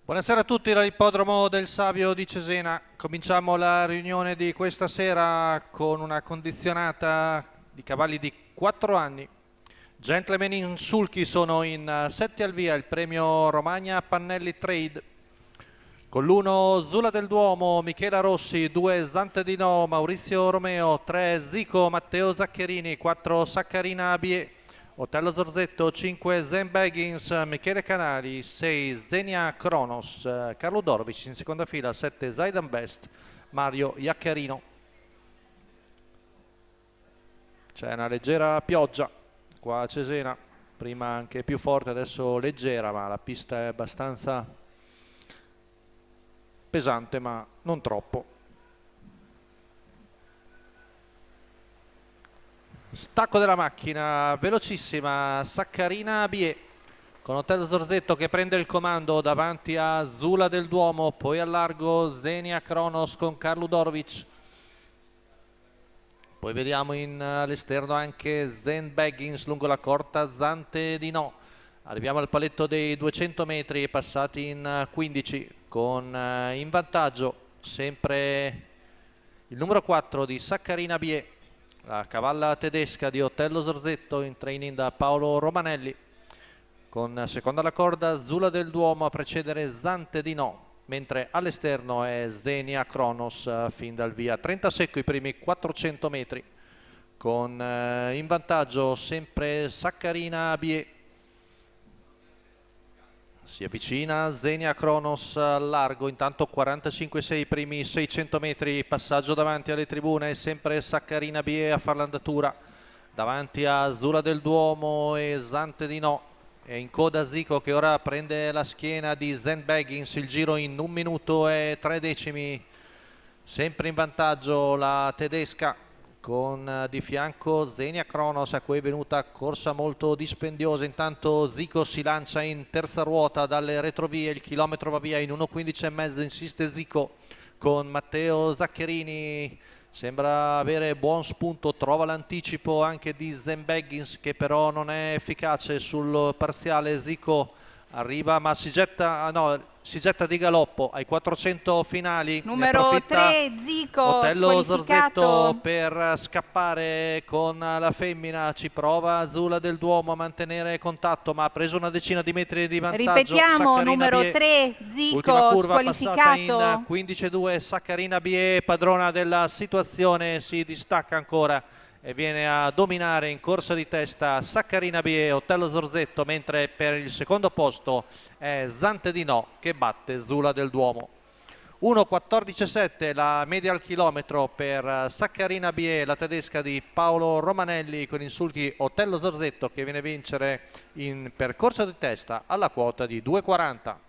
Buonasera a tutti dall'ippodromo del Savio di Cesena. Cominciamo la riunione di questa sera con una condizionata di cavalli di 4 anni. Gentleman in sulchi sono in 7 al via, il premio Romagna Pannelli Trade. Con l'1 Zula del Duomo, Michela Rossi, 2 Zante di No, Maurizio Romeo, 3 Zico, Matteo Zaccherini, 4 Saccarina Abie, Otello Zorzetto, 5 Zen Baggins, Michele Canali, 6 Zenia Kronos, Carlo Dorovic in seconda fila, 7 Zaidan Best, Mario Iaccarino. C'è una leggera pioggia qua a Cesena, prima anche più forte, adesso leggera, ma la pista è abbastanza pesante, ma non troppo. Stacco della macchina, velocissima, Saccarina Bie, con Otello Zorzetto che prende il comando davanti a Zula del Duomo, poi al largo Zenia Kronos con Carlo Dorovic. Poi vediamo all'esterno anche Zen Baggins lungo la corta Zante di No. Arriviamo al paletto dei 200 metri passati in 15 con in vantaggio sempre il numero 4 di Saccarina Bie, la cavalla tedesca di Otello Zorzetto in training da Paolo Romanelli, con seconda alla corda Zula del Duomo a precedere Zante di No, mentre all'esterno è Zenia Kronos fin dal via. 30 secco i primi 400 metri con in vantaggio sempre Saccarina Bie. Si avvicina Zenia Kronos al largo, intanto 45-6 i primi 600 metri, passaggio davanti alle tribune, sempre Saccarina Bie a far l'andatura davanti a Zula del Duomo e Zante di No. E in coda Zico che ora prende la schiena di Zen Baggins, il giro in 1 minuto e 3 decimi, sempre in vantaggio la tedesca con di fianco Zenia Kronos a cui è venuta corsa molto dispendiosa. Intanto Zico si lancia in terza ruota dalle retrovie, il chilometro va via in 1:15 e mezzo, insiste Zico con Matteo Zaccherini, sembra avere buon spunto, trova l'anticipo anche di Zen Baggins che però non è efficace sul parziale. Zico arriva ma si getta di galoppo ai 400 finali. Numero 3 Zico Otello Zorzetto squalificato. per scappare con la femmina, ci prova Zula del Duomo a mantenere contatto ma ha preso una decina di metri di vantaggio. Ripetiamo, Saccarina numero Bie, 3 Zico ultima curva passata in squalificato. 15-2, Saccarina Bie padrona della situazione, si distacca ancora e viene a dominare in corsa di testa Saccarina Bie, Otello Zorzetto, mentre per il secondo posto è Zante di No che batte Zula del Duomo. 1:14,7 la media al chilometro per Saccarina Bie, la tedesca di Paolo Romanelli, con in sulchi Otello Zorzetto che viene a vincere in percorso di testa alla quota di 2,40.